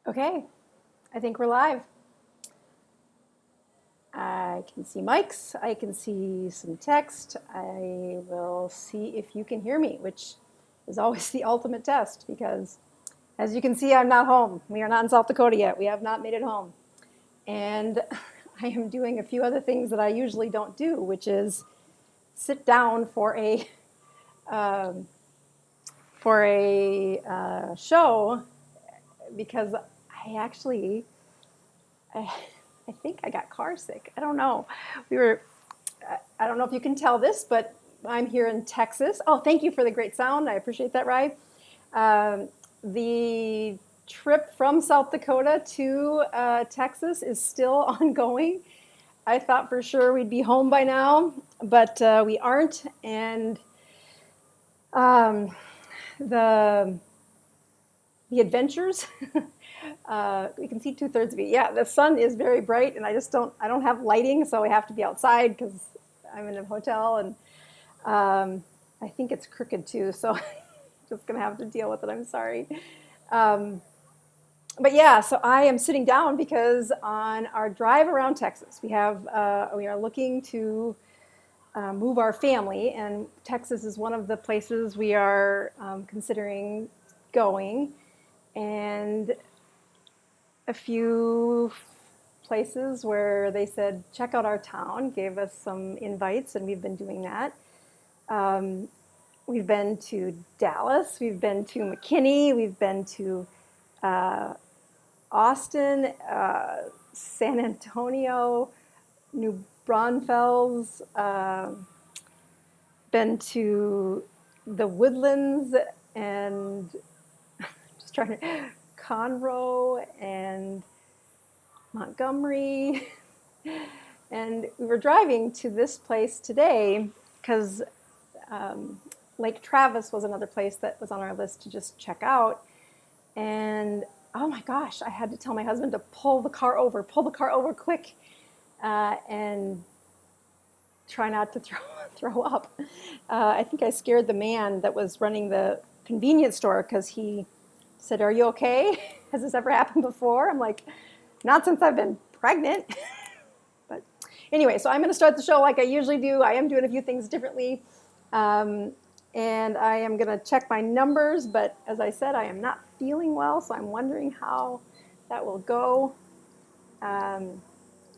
Okay, I think we're live. I can see mics, I can see some text. I will see if you can hear me, which is always the ultimate test because as you can see, I'm not home. We are not in South Dakota yet. We have not made it home. And I am doing a few other things that I usually don't do, which is sit down for a show because I think I got car sick. I don't know. I don't know if you can tell this, but I'm here in Texas. Oh, thank you for the great sound. I appreciate that, Rye. The trip from South Dakota to Texas is still ongoing. I thought for sure we'd be home by now, but we aren't. And the adventures, you can see 2/3 of it. Yeah, the sun is very bright, and I don't have lighting, so I have to be outside because I'm in a hotel, and I think it's crooked too, so I'm just gonna have to deal with it. I'm sorry. But yeah, so I am sitting down because on our drive around Texas, we are looking to move our family, and Texas is one of the places we are considering going, and a few places where they said, check out our town, gave us some invites, and we've been doing that. We've been to Dallas, we've been to McKinney, we've been to Austin, San Antonio, New Braunfels, been to the Woodlands, and just trying to Conroe and Montgomery. And we were driving to this place today because Lake Travis was another place that was on our list to just check out. And oh my gosh, I had to tell my husband to pull the car over quick, and try not to throw up. I think I scared the man that was running the convenience store because he said, "Are you okay? Has this ever happened before?" I'm like, "Not since I've been pregnant." But anyway, so I'm going to start the show like I usually do. I am doing a few things differently. And I am going to check my numbers, but as I said, I am not feeling well, so I'm wondering how that will go.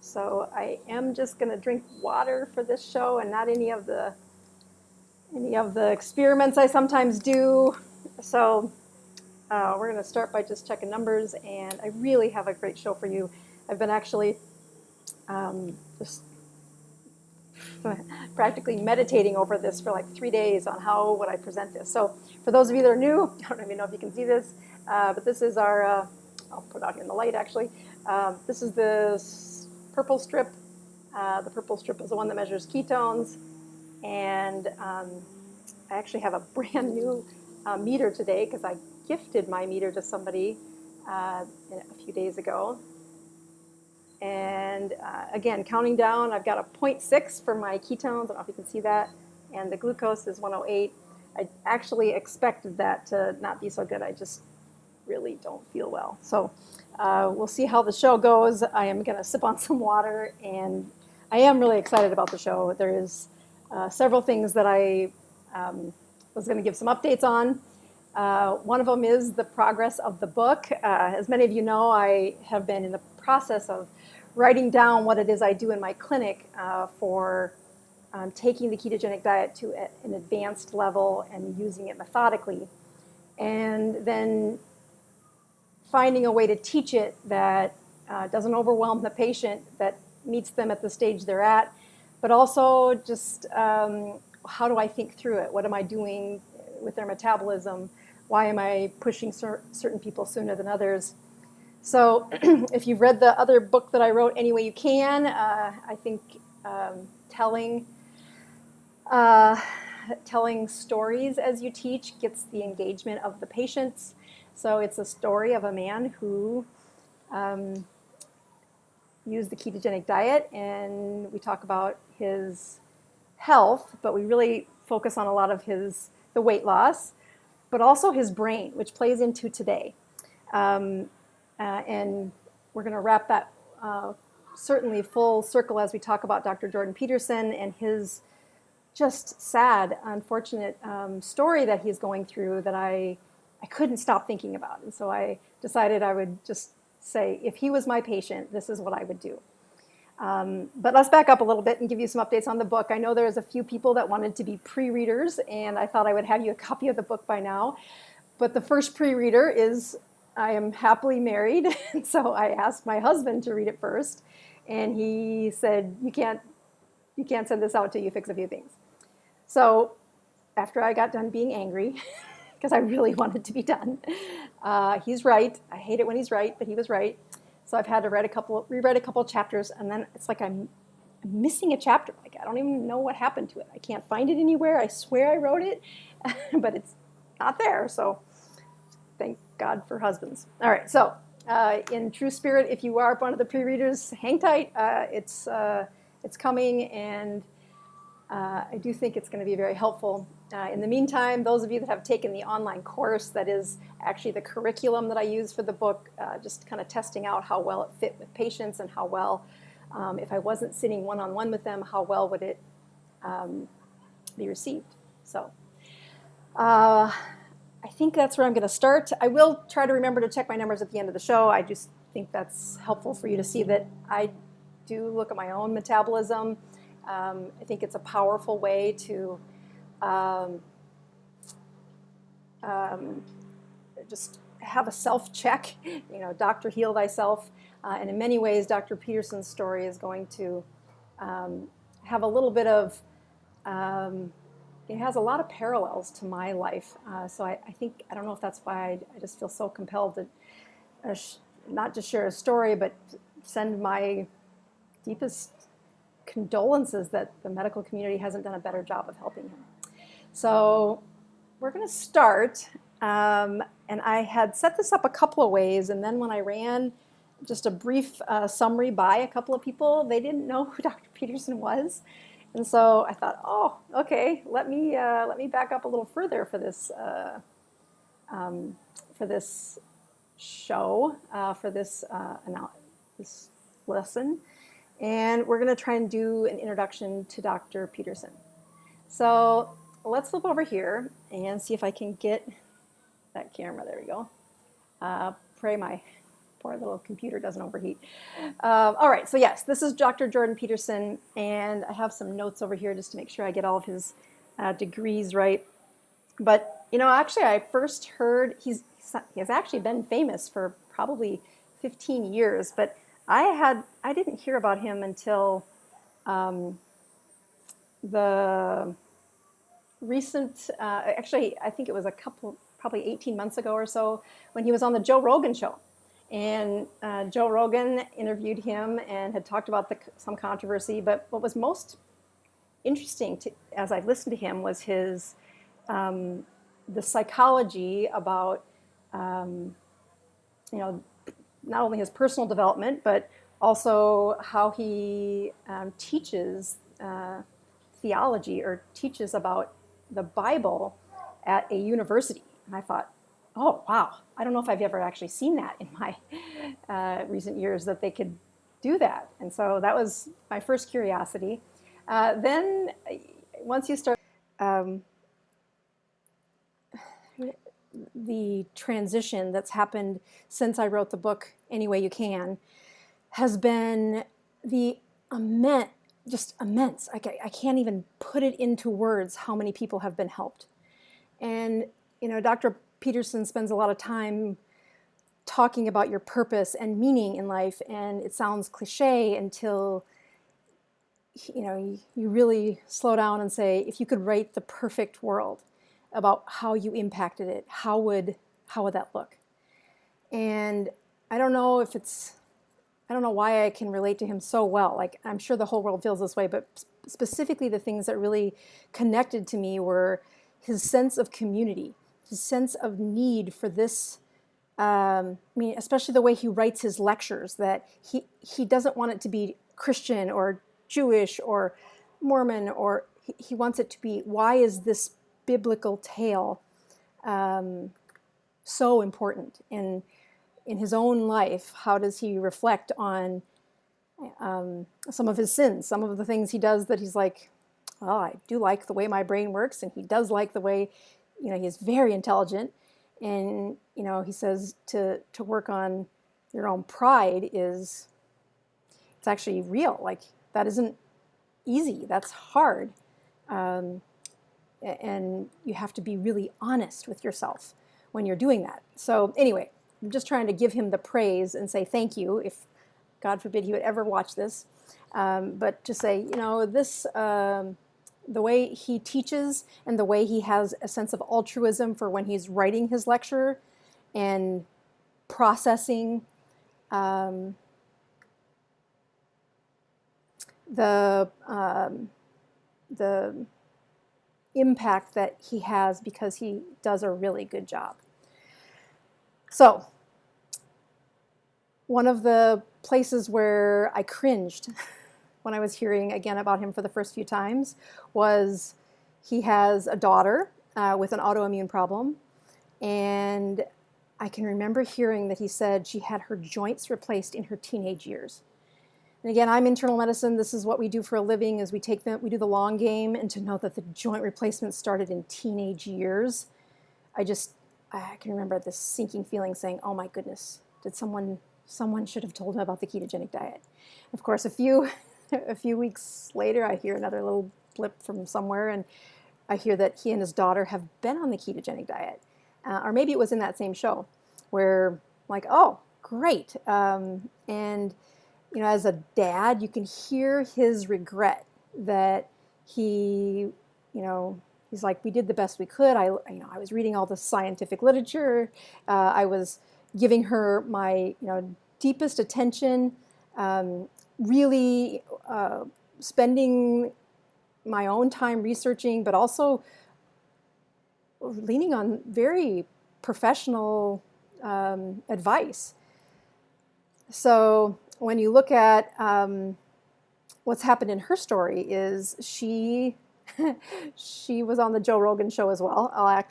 So I am just going to drink water for this show and not any of the experiments I sometimes do. So we're going to start by just checking numbers, and I really have a great show for you. I've been actually just practically meditating over this for like 3 days on how would I present this. So for those of you that are new, I don't even know if you can see this, but this is our, I'll put it out here in the light actually. This is the purple strip. The purple strip is the one that measures ketones, and I actually have a brand new meter today because I gifted my meter to somebody a few days ago. And again, counting down, I've got a 0.6 for my ketones. I don't know if you can see that. And the glucose is 108. I actually expected that to not be so good. I just really don't feel well. So we'll see how the show goes. I am going to sip on some water, and I am really excited about the show. There is several things that I was going to give some updates on. One of them is the progress of the book. As many of you know, I have been in the process of writing down what it is I do in my clinic for taking the ketogenic diet to an advanced level and using it methodically, and then finding a way to teach it that doesn't overwhelm the patient, that meets them at the stage they're at, but also just how do I think through it? What am I doing with their metabolism? Why am I pushing certain people sooner than others? So if you've read the other book that I wrote, Any Way You Can, I think telling stories as you teach gets the engagement of the patients. So it's a story of a man who used the ketogenic diet, and we talk about his health, but we really focus on a lot of the weight loss, but also his brain, which plays into today. And we're going to wrap that certainly full circle as we talk about Dr. Jordan Peterson and his just sad, unfortunate story that he's going through that I couldn't stop thinking about. And so I decided I would just say, if he was my patient, this is what I would do. But let's back up a little bit and give you some updates on the book. I know there's a few people that wanted to be pre-readers, and I thought I would have you a copy of the book by now. But the first pre-reader is, I am happily married, and so I asked my husband to read it first, and he said, you can't send this out till you fix a few things. So after I got done being angry, because I really wanted to be done, he's right. I hate it when he's right, but he was right. So I've had to reread a couple chapters, and then it's like I'm missing a chapter. Like I don't even know what happened to it. I can't find it anywhere. I swear I wrote it, but it's not there. So thank God for husbands. All right. So in true spirit, if you are one of the pre-readers, hang tight. It's coming, and I do think it's going to be very helpful. In the meantime, those of you that have taken the online course, that is actually the curriculum that I use for the book, just kind of testing out how well it fit with patients and how well, if I wasn't sitting one-on-one with them, how well would it be received. So I think that's where I'm going to start. I will try to remember to check my numbers at the end of the show. I just think that's helpful for you to see that I do look at my own metabolism. I think it's a powerful way to just have a self-check, doctor heal thyself. And in many ways, Dr. Peterson's story is going to have a little bit of, it has a lot of parallels to my life. So I think, I don't know if that's why I just feel so compelled to not just share a story, but send my deepest condolences that the medical community hasn't done a better job of helping him. So we're going to start, and I had set this up a couple of ways, and then when I ran just a brief summary by a couple of people, they didn't know who Dr. Peterson was, and so I thought, oh, okay, let me back up a little further for this show, for this lesson, and we're going to try and do an introduction to Dr. Peterson. So let's flip over here and see if I can get that camera. There we go. Pray my poor little computer doesn't overheat. All right, so yes, this is Dr. Jordan Peterson, and I have some notes over here just to make sure I get all of his degrees right. But, actually I first heard, he has actually been famous for probably 15 years, but I didn't hear about him until the recent, actually, I think it was probably 18 months ago or so, when he was on the Joe Rogan show. And Joe Rogan interviewed him and had talked about some controversy, but what was most interesting as I listened to him was his, the psychology about, not only his personal development, but also how he teaches theology or teaches about the Bible at a university. And I thought, oh, wow, I don't know if I've ever actually seen that in my recent years, that they could do that. And so that was my first curiosity. Then once you start, the transition that's happened since I wrote the book, Any Way You Can, has been just immense. I can't even put it into words how many people have been helped. And, Dr. Peterson spends a lot of time talking about your purpose and meaning in life, and it sounds cliche until, you really slow down and say, if you could write the perfect world about how you impacted it, how would that look? And I don't know why I can relate to him so well. Like, I'm sure the whole world feels this way, but specifically the things that really connected to me were his sense of community, his sense of need for this. Especially the way he writes his lectures, that he doesn't want it to be Christian or Jewish or Mormon, or he wants it to be, why is this biblical tale so important? And in his own life, how does he reflect on some of his sins, some of the things he does that he's like, well, I do like the way my brain works, and he does like the way, he is very intelligent, and he says to work on your own pride it's actually real. Like, that isn't easy. That's hard, and you have to be really honest with yourself when you're doing that. So anyway, I'm just trying to give him the praise and say thank you, if God forbid he would ever watch this, but to say, this, the way he teaches and the way he has a sense of altruism for when he's writing his lecture and processing the impact that he has, because he does a really good job. So, one of the places where I cringed when I was hearing again about him for the first few times was he has a daughter with an autoimmune problem, and I can remember hearing that he said she had her joints replaced in her teenage years. And again, I'm internal medicine. This is what we do for a living, is we do the long game, and to know that the joint replacement started in teenage years, I can remember this sinking feeling saying, oh my goodness, did someone should have told him about the ketogenic diet. Of course, a few weeks later, I hear another little blip from somewhere, and I hear that he and his daughter have been on the ketogenic diet. Or maybe it was in that same show where, like, oh, great. And, as a dad, you can hear his regret that he's like, we did the best we could. I was reading all the scientific literature. I was giving her my, deepest attention, really spending my own time researching, but also leaning on very professional advice. So when you look at what's happened in her story is she was on the Joe Rogan show as well. I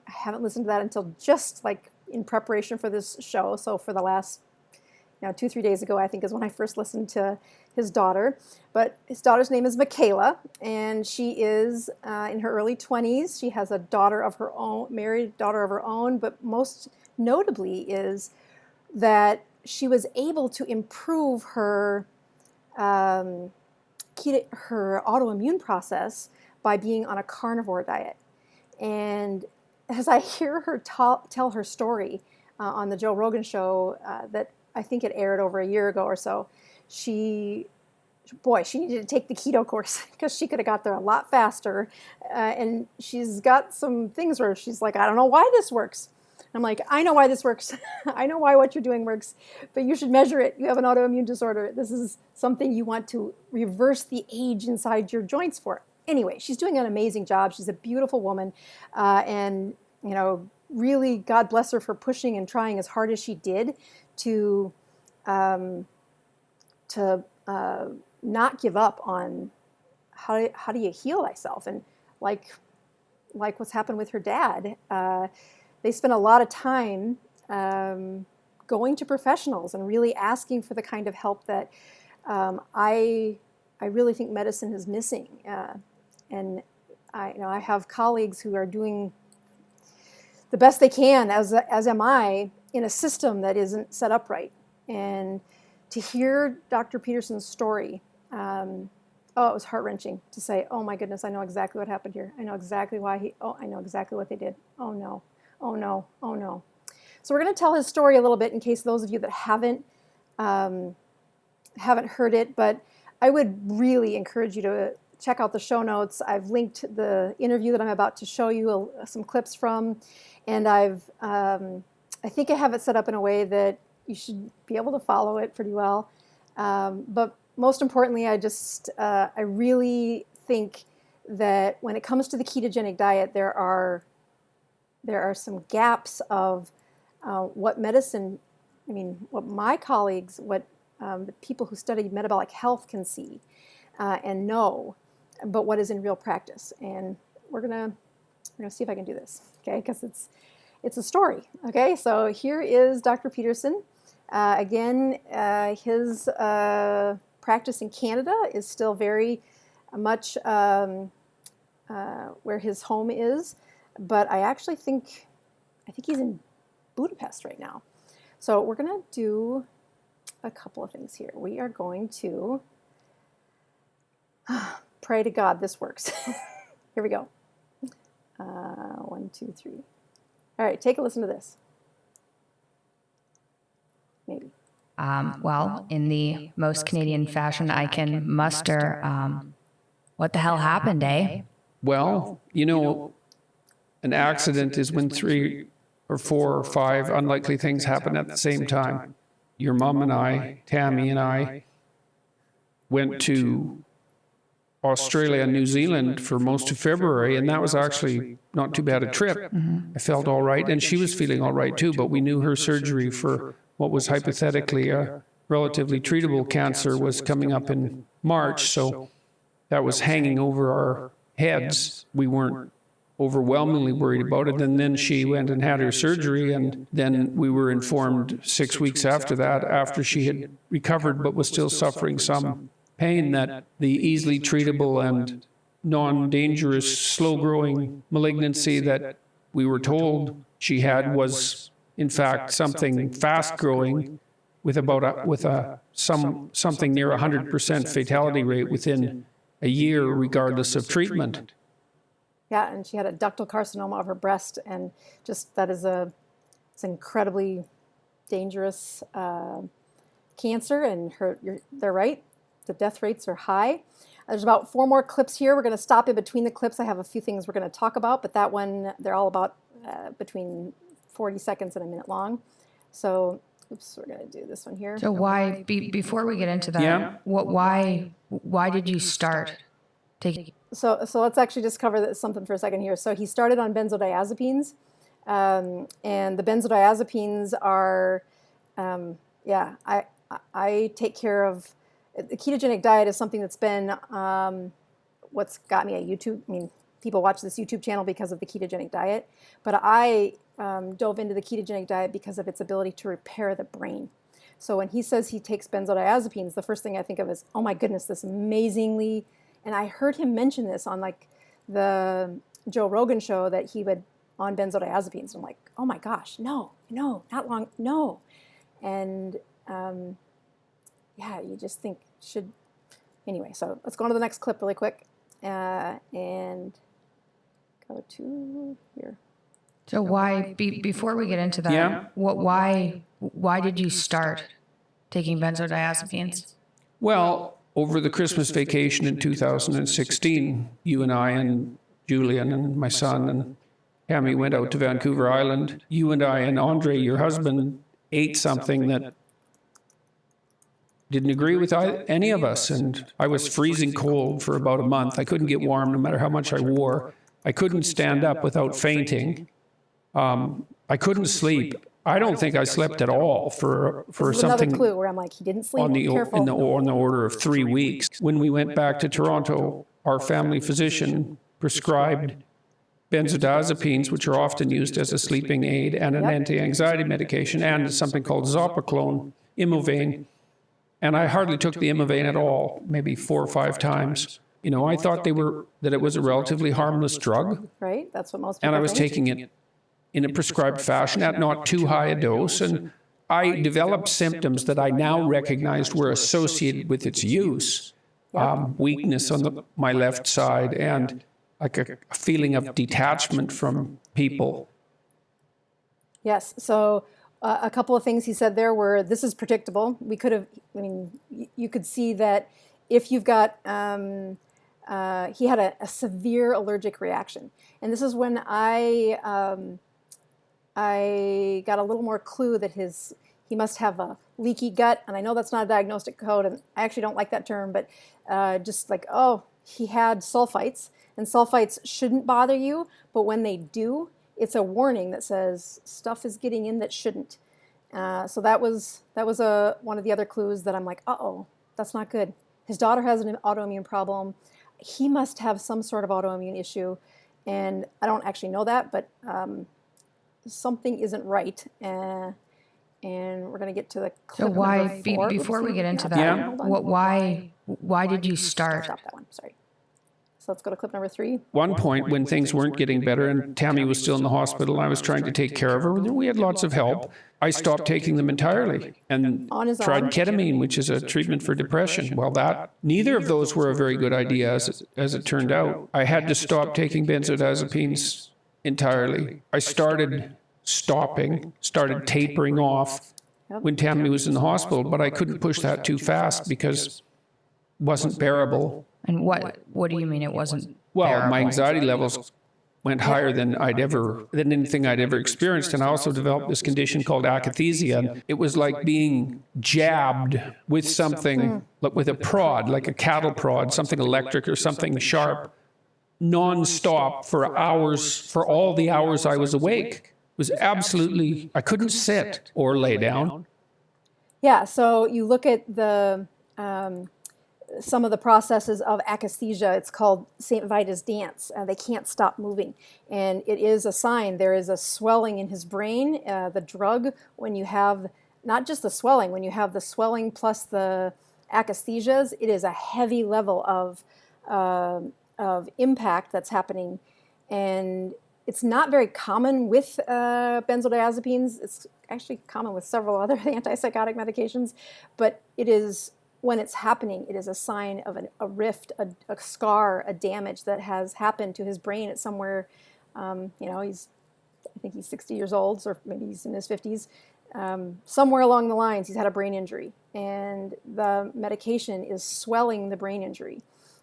haven't listened to that until just like in preparation for this show. So for the last 2-3 days ago, I think, is when I first listened to his daughter. But his daughter's name is Michaela, and she is in her early 20s. She has a daughter of her own, married daughter of her own, but most notably is that she was able to improve her her autoimmune process by being on a carnivore diet. And as I hear her tell her story on the Joe Rogan show that I think it aired over a year ago or so, she needed to take the keto course because she could have got there a lot faster. And she's got some things where she's like, I don't know why this works. I'm like, I know why this works. I know why what you're doing works, but you should measure it. You have an autoimmune disorder. This is something you want to reverse the age inside your joints for. Anyway, she's doing an amazing job. She's a beautiful woman. And, really, God bless her for pushing and trying as hard as she did to not give up on how do you heal thyself. And like what's happened with her dad, they spent a lot of time going to professionals and really asking for the kind of help that I really think medicine is missing. And I have colleagues who are doing the best they can, as am I, in a system that isn't set up right. And to hear Dr. Peterson's story, it was heart-wrenching to say, oh my goodness, I know exactly what happened here. I know exactly why I know exactly what they did. Oh no, oh no, oh no. So we're going to tell his story a little bit in case those of you that haven't heard it, but I would really encourage you to check out the show notes. I've linked the interview that I'm about to show you some clips from, and I think I have it set up in a way that you should be able to follow it pretty well. But most importantly, I really think that when it comes to the ketogenic diet, there are some gaps of what medicine, what my colleagues, what the people who study metabolic health can see and know, but what is in real practice. And we're gonna see if I can do this, okay? Because it's a story. Okay, so here is Dr. Peterson. Again, his practice in Canada is still very much where his home is, but I actually think he's in Budapest right now. So we're going to do a couple of things here. We are going to pray to God this works. Here we go. 1, 2, 3. All right, take a listen to this. Maybe. Well, in the most Canadian fashion I can muster, what the hell happened, eh? Well, you know, an accident is when 3 or 4 or 5 unlikely things happen at the same time. Your mom and I, Tammy and I, went to Australia and New Zealand for most of February, and that was actually not too bad a trip. I felt all right, and she was feeling all right too, but we knew her surgery for what was hypothetically a relatively treatable cancer was coming up in March, so that was hanging over our heads. We weren't overwhelmingly worried about it, and then she went and had her surgery, and then we were informed 6 weeks after that, after she had recovered but was still suffering some pain, that the easily treatable and non-dangerous, slow-growing malignancy that we were told she had was, in fact, something fast-growing with something near 100% fatality rate within a year, regardless of treatment. Yeah, and she had a ductal carcinoma of her breast, and just that is it's incredibly dangerous cancer, and they're right. The death rates are high. There's about 4 more clips here. We're going to stop in between the clips. I have a few things we're going to talk about, but that one, they're all about between 40 seconds and a minute long. So, oops, we're going to do this one here. So why, before we get into that, why did you start taking? So let's actually just cover something for a second here. So he started on benzodiazepines, and the benzodiazepines are, I take care of. The ketogenic diet is something that's been what's got me at YouTube. I mean, people watch this YouTube channel because of the ketogenic diet, but I dove into the ketogenic diet because of its ability to repair the brain. So when he says he takes benzodiazepines, the first thing I think of is, oh my goodness, this amazingly, and I heard him mention this on like the Joe Rogan show that he would on benzodiazepines. I'm like, oh my gosh, no, not long, no. And yeah, you just think anyway, so let's go on to the next clip really quick and go to here. So why, before we get into that, why did you start taking benzodiazepines? Well, over the Christmas vacation in 2016, you and I and Julian and my son and Tammy went out to Vancouver Island. You and I and Andre, your husband, ate something that didn't agree with any of us, and I was freezing cold for about a month. I couldn't get warm no matter how much I wore. I couldn't stand up without fainting. I couldn't sleep. I don't think I slept at all for something. Another clue where I'm like, he didn't sleep. On the order of 3 weeks. When we went back to Toronto, our family physician prescribed benzodiazepines, which are often used as a sleeping aid and an anti-anxiety medication, and something called Zopiclone, Imovane. And I hardly took the Imovane at all, maybe 4 or 5 times. You know, I thought that it was a relatively harmless drug. Right, that's what most people And I was taking it in a prescribed fashion at not too high a dose. And I developed symptoms that I now recognized were associated with its use. Weakness on my left side and like a feeling of detachment from people. Yes, so a couple of things he said there were, this is predictable. We could have, I mean, you could see that if you've got, he had a severe allergic reaction. And this is when I got a little more clue that he must have a leaky gut. And I know that's not a diagnostic code, and I actually don't like that term, but just like, oh, he had sulfites. And sulfites shouldn't bother you, but when they do, it's a warning that says stuff is getting in that shouldn't. So that was one of the other clues that I'm like, uh-oh, that's not good. His daughter has an autoimmune problem. He must have some sort of autoimmune issue. And I don't actually know that, but something isn't right. And we're going to get to the So clip why, number 4. before we get into that, Yeah. Hold on. why did you start? Stop that one. Sorry. So let's go to clip number 3. One point when things weren't getting better and Tammy was still in the hospital and I was trying to take care of her, we had lots of help. I stopped taking them entirely and On his tried own. ketamine, which is a treatment for depression. Well, neither of those were a very good idea as it turned out. I had to stop taking benzodiazepines entirely. I started tapering off when Tammy was in the hospital, but I couldn't push that too fast because it wasn't bearable. And what do you mean it wasn't? Well, bearable? my anxiety levels went higher than anything I'd ever experienced. And I also developed this condition called Akathisia. And it was like being jabbed with something, like with a prod, like a cattle prod, something electric or something sharp, nonstop for hours, for all the hours I was awake. It was absolutely, I couldn't sit or lay down. Yeah, so you look at the some of the processes of akathisia. It's called St. Vitus dance. They can't stop moving. And it is a sign. There is a swelling in his brain. The drug, when you have not just the swelling, when you have the swelling plus the akathisias, it is a heavy level of impact that's happening. And it's not very common with benzodiazepines. It's actually common with several other antipsychotic medications, but it is, when it's happening, it is a sign of a rift, a scar, a damage that has happened to his brain at somewhere. I think he's 60 years old, or maybe he's in his 50s. Somewhere along the lines, he's had a brain injury, and the medication is swelling the brain injury.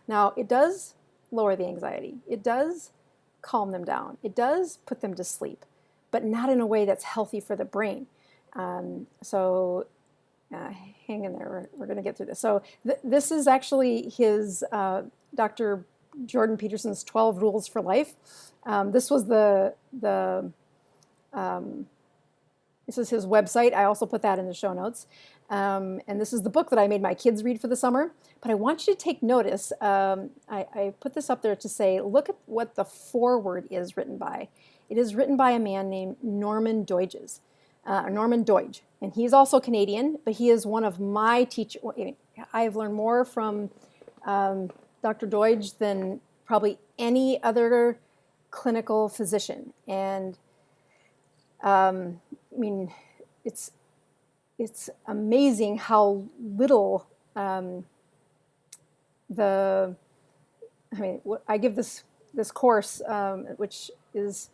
Now, it does lower the anxiety. It does calm them down. It does put them to sleep, but not in a way that's healthy for the brain. Hang in there. We're going to get through this. So this is actually his Dr. Jordan Peterson's 12 Rules for Life. This was this is his website. I also put that in the show notes. And this is the book that I made my kids read for the summer. But I want you to take notice. I put this up there to say, look at what the foreword is written by. It is written by a man named Norman Doidge. And he's also Canadian, but he is one of my teachers. I have learned more from Dr. Doidge than probably any other clinical physician. And it's amazing how little I give this course, which is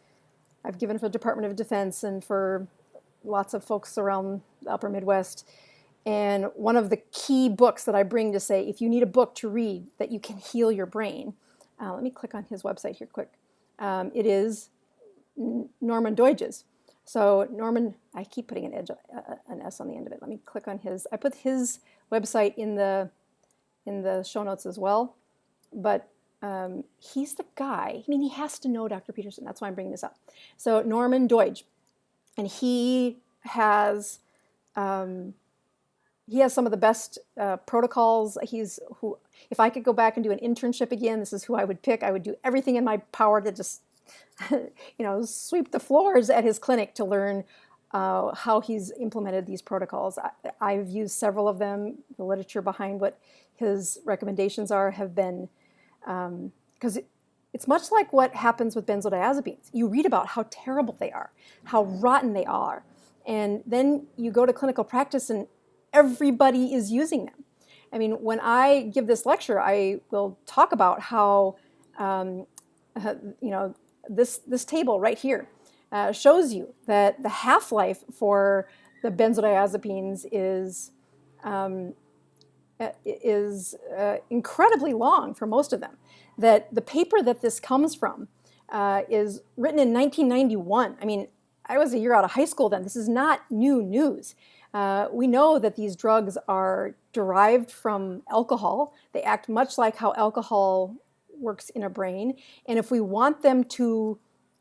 I've given for the Department of Defense and for lots of folks around the upper Midwest. And one of the key books that I bring to say, if you need a book to read that you can heal your brain, let me click on his website here quick. It is Norman Doidge's. So Norman, I keep putting an S on the end of it. Let me click on his. I put his website in the show notes as well. But he's the guy. He has to know Dr. Peterson. That's why I'm bringing this up. So Norman Doidge. And he has some of the best protocols. If I could go back and do an internship again, this is who I would pick. I would do everything in my power to just, sweep the floors at his clinic to learn how he's implemented these protocols. I've used several of them. The literature behind what his recommendations have been, because it's much like what happens with benzodiazepines. You read about how terrible they are, how rotten they are, and then you go to clinical practice and everybody is using them. When I give this lecture, I will talk about how, this table right here shows you that the half-life for the benzodiazepines is incredibly long for most of them. That the paper that this comes from is written in 1991. I was a year out of high school then. This is not new news. We know that these drugs are derived from alcohol. They act much like how alcohol works in a brain. And if we want them to,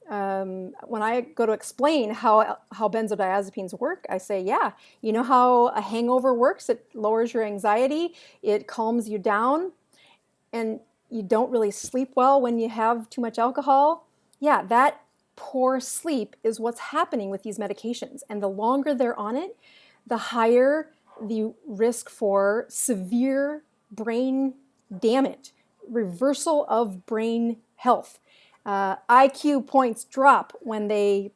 when I go to explain how benzodiazepines work, I say, yeah, you know how a hangover works? It lowers your anxiety, it calms you down, and you don't really sleep well when you have too much alcohol. Yeah, that poor sleep is what's happening with these medications. And the longer they're on it, the higher the risk for severe brain damage, reversal of brain health. IQ points drop when they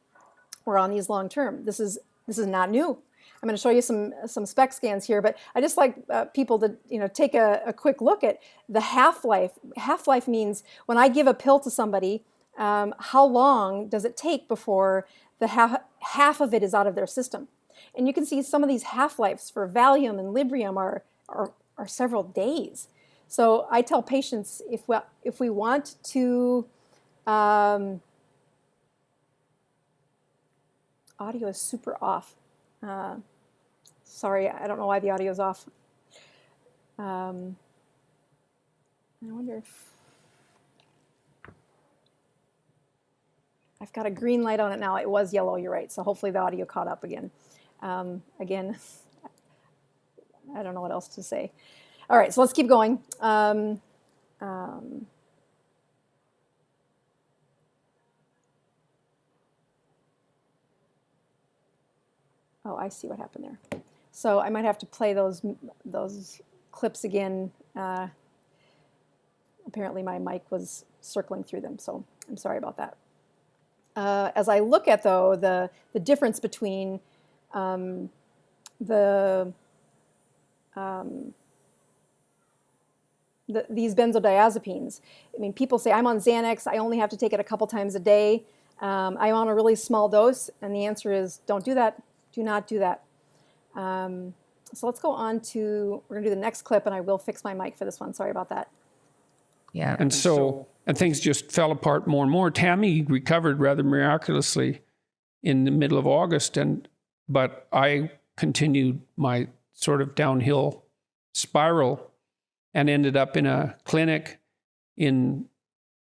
were on these long term. This is not new. I'm going to show you some spec scans here, but I just like people to take a quick look at the half-life. Half-life means when I give a pill to somebody, how long does it take before the half of it is out of their system? And you can see some of these half-lives for Valium and Librium are several days. So I tell patients if we want to, audio is super off. Sorry, I don't know why the audio is off. I wonder if I've got a green light on it now. It was yellow, you're right. So hopefully the audio caught up again. Again, I don't know what else to say. All right, so let's keep going. Oh, I see what happened there. So I might have to play those clips again. Apparently my mic was circling through them, so I'm sorry about that. As I look at, though, the difference between these benzodiazepines. I mean, people say, I'm on Xanax, I only have to take it a couple times a day. I'm on a really small dose, and the answer is, don't do that. Do not do that. So let's go on to, we're going to do the next clip, and I will fix my mic for this one. Sorry about that. Yeah. And things just fell apart more and more. Tammy recovered rather miraculously in the middle of August, but I continued my sort of downhill spiral and ended up in a clinic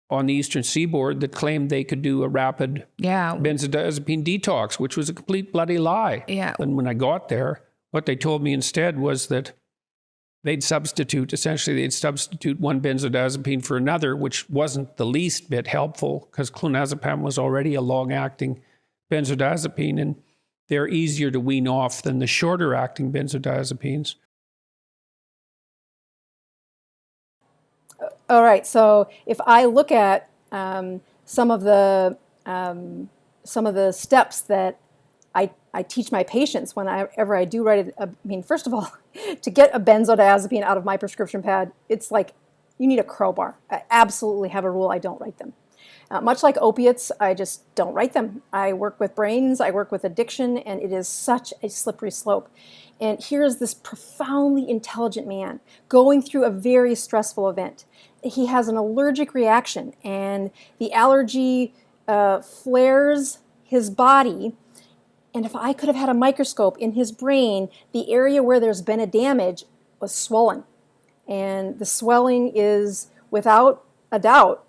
on the Eastern Seaboard that claimed they could do a rapid benzodiazepine detox, which was a complete bloody lie. Yeah. And when I got there, what they told me instead was that they'd substitute one benzodiazepine for another, which wasn't the least bit helpful because clonazepam was already a long-acting benzodiazepine, and they're easier to wean off than the shorter-acting benzodiazepines. All right, so if I look at some of the steps that I teach my patients whenever I do write I mean, first of all, to get a benzodiazepine out of my prescription pad, it's like you need a crowbar. I absolutely have a rule, I don't write them. Much like opiates, I just don't write them. I work with brains, I work with addiction, and it is such a slippery slope. And here's this profoundly intelligent man going through a very stressful event. He has an allergic reaction, and the allergy flares his body. And if I could have had a microscope in his brain, the area where there's been a damage was swollen. And the swelling is, without a doubt,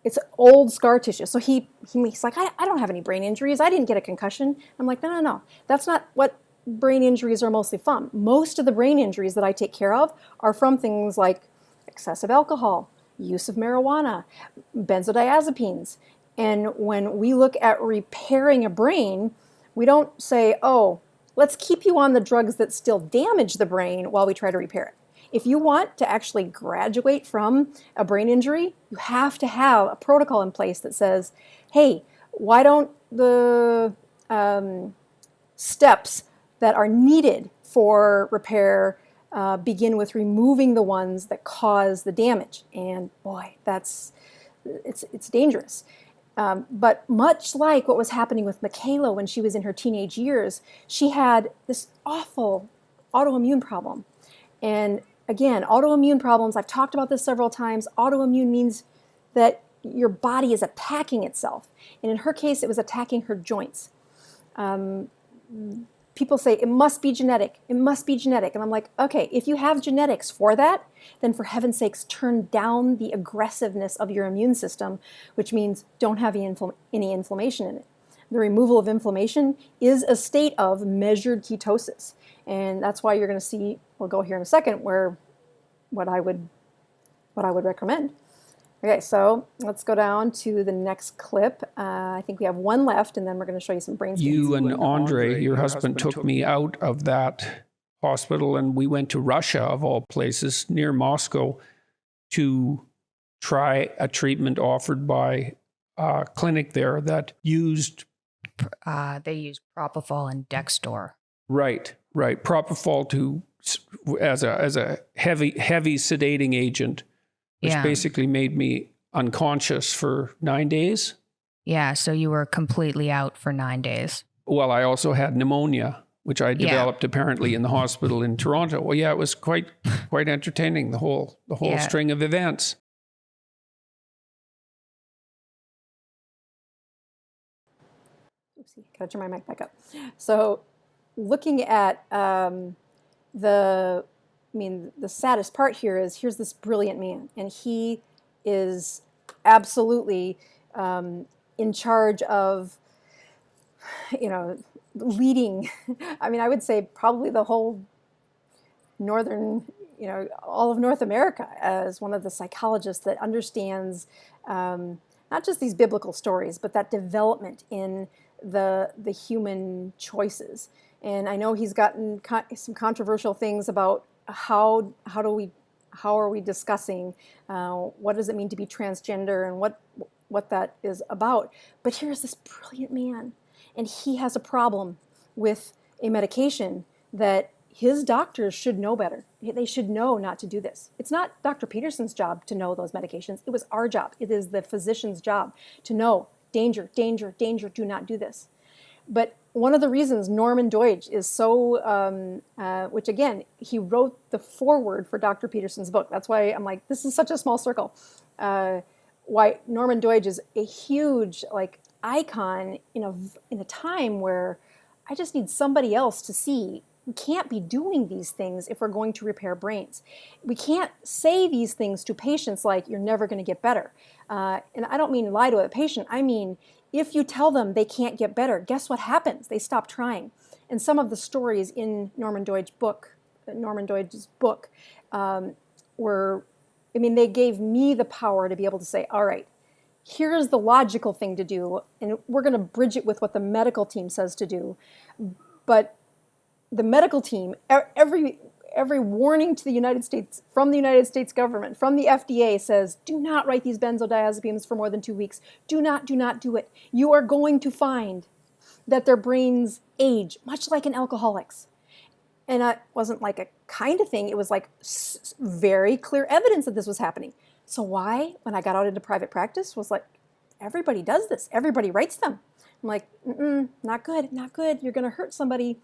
it's old scar tissue. So he's like, I don't have any brain injuries. I didn't get a concussion. I'm like, no. That's not what brain injuries are mostly from. Most of the brain injuries that I take care of are from things like excessive alcohol, use of marijuana, benzodiazepines. And when we look at repairing a brain, we don't say, oh, let's keep you on the drugs that still damage the brain while we try to repair it. If you want to actually graduate from a brain injury, you have to have a protocol in place that says, hey, why don't the steps that are needed for repair begin with removing the ones that cause the damage? And boy, it's dangerous. But much like what was happening with Michaela when she was in her teenage years, she had this awful autoimmune problem. And again, autoimmune problems, I've talked about this several times. Autoimmune means that your body is attacking itself. And in her case, it was attacking her joints. People say, it must be genetic. It must be genetic. And I'm like, okay, if you have genetics for that, then for heaven's sakes, turn down the aggressiveness of your immune system, which means don't have any inflammation in it. The removal of inflammation is a state of measured ketosis. And that's why you're going to see, we'll go here in a second, where what I would recommend. Okay, so let's go down to the next clip. I think we have one left, and then we're going to show you some brain scans. You and Andre, your husband, took me out of that hospital, and we went to Russia, of all places, near Moscow, to try a treatment offered by a clinic there that used... They use propofol and Dextor. Right. Propofol as a heavy sedating agent, which basically made me unconscious for 9 days. Yeah, so you were completely out for 9 days. Well, I also had pneumonia, which I developed apparently in the hospital in Toronto. Well, yeah, it was quite entertaining, the whole string of events. Oopsie, gotta turn my mic back up. So, looking at the saddest part here is here's this brilliant man, and he is absolutely in charge of, leading. I mean, I would say probably the whole northern, all of North America as one of the psychologists that understands not just these biblical stories, but that development in the human choices. And I know he's gotten some controversial things about how are we discussing what does it mean to be transgender and what that is about. But here's this brilliant man, and he has a problem with a medication that his doctors should know better. They should know not to do this. It's not Dr. Peterson's job to know those medications. It was our job. It is the physician's job to know danger, danger, danger, do not do this. But one of the reasons Norman Doidge is so, which again, he wrote the foreword for Dr. Peterson's book. That's why I'm like, this is such a small circle. Why Norman Doidge is a huge icon in a time where I just need somebody else to see we can't be doing these things if we're going to repair brains. We can't say these things to patients like you're never going to get better. And I don't mean lie to a patient. I mean, if you tell them they can't get better, guess what happens? They stop trying. And some of the stories in Norman Doidge's book, they gave me the power to be able to say, all right, here's the logical thing to do, and we're going to bridge it with what the medical team says to do. But the medical team, every warning to the United States, from the United States government, from the FDA says, do not write these benzodiazepines for more than 2 weeks. Do not do it. You are going to find that their brains age, much like an alcoholic's. And it wasn't like a kind of thing. It was like very clear evidence that this was happening. So why, when I got out into private practice, was like, everybody does this. Everybody writes them. I'm like, not good, not good. You're going to hurt somebody.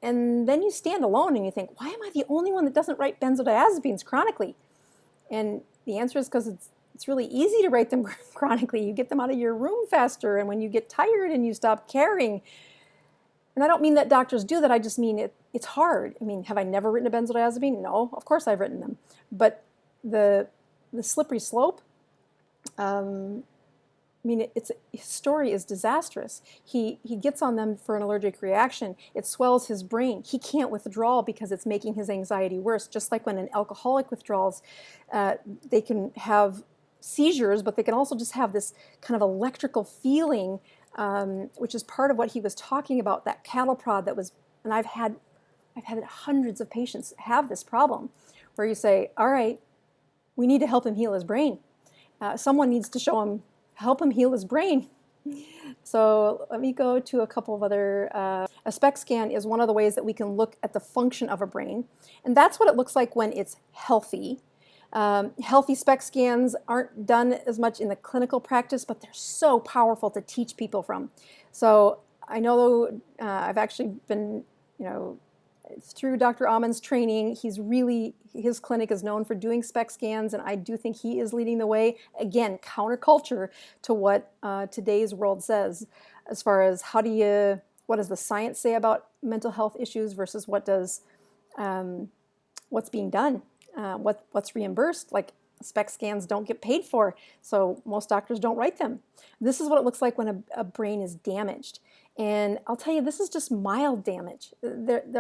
And then you stand alone and you think, why am I the only one that doesn't write benzodiazepines chronically? And the answer is because it's really easy to write them chronically. You get them out of your room faster, and when you get tired and you stop caring. And I don't mean that doctors do that. I just mean it's hard. I mean, have I never written a benzodiazepine? No, of course I've written them. But the slippery slope, his story is disastrous. He gets on them for an allergic reaction. It swells his brain. He can't withdraw because it's making his anxiety worse. Just like when an alcoholic withdraws, they can have seizures, but they can also just have this kind of electrical feeling, which is part of what he was talking about, that cattle prod that was, and I've had hundreds of patients have this problem, where you say, all right, we need to help him heal his brain. Someone needs to help him heal his brain. So let me go to a couple of other, a SPECT scan is one of the ways that we can look at the function of a brain. And that's what it looks like when it's healthy. Healthy SPECT scans aren't done as much in the clinical practice, but they're so powerful to teach people from. So I know I've actually been, through Dr. Amon's training, his clinic is known for doing SPECT scans, and I do think he is leading the way. Again, counterculture to what today's world says, as far as what does the science say about mental health issues versus what's being done, what's reimbursed. Like SPECT scans don't get paid for, so most doctors don't write them. This is what it looks like when a brain is damaged. And I'll tell you, this is just mild damage.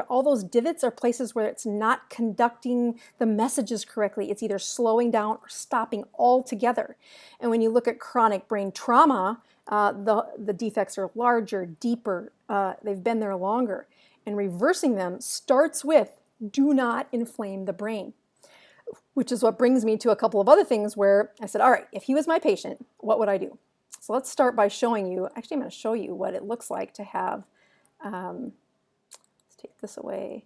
All those divots are places where it's not conducting the messages correctly. It's either slowing down or stopping altogether. And when you look at chronic brain trauma, the defects are larger, deeper, they've been there longer. And reversing them starts with do not inflame the brain, which is what brings me to a couple of other things where I said, all right, if he was my patient, what would I do? So let's start by showing you, actually I'm going to show you what it looks like to have, let's take this away,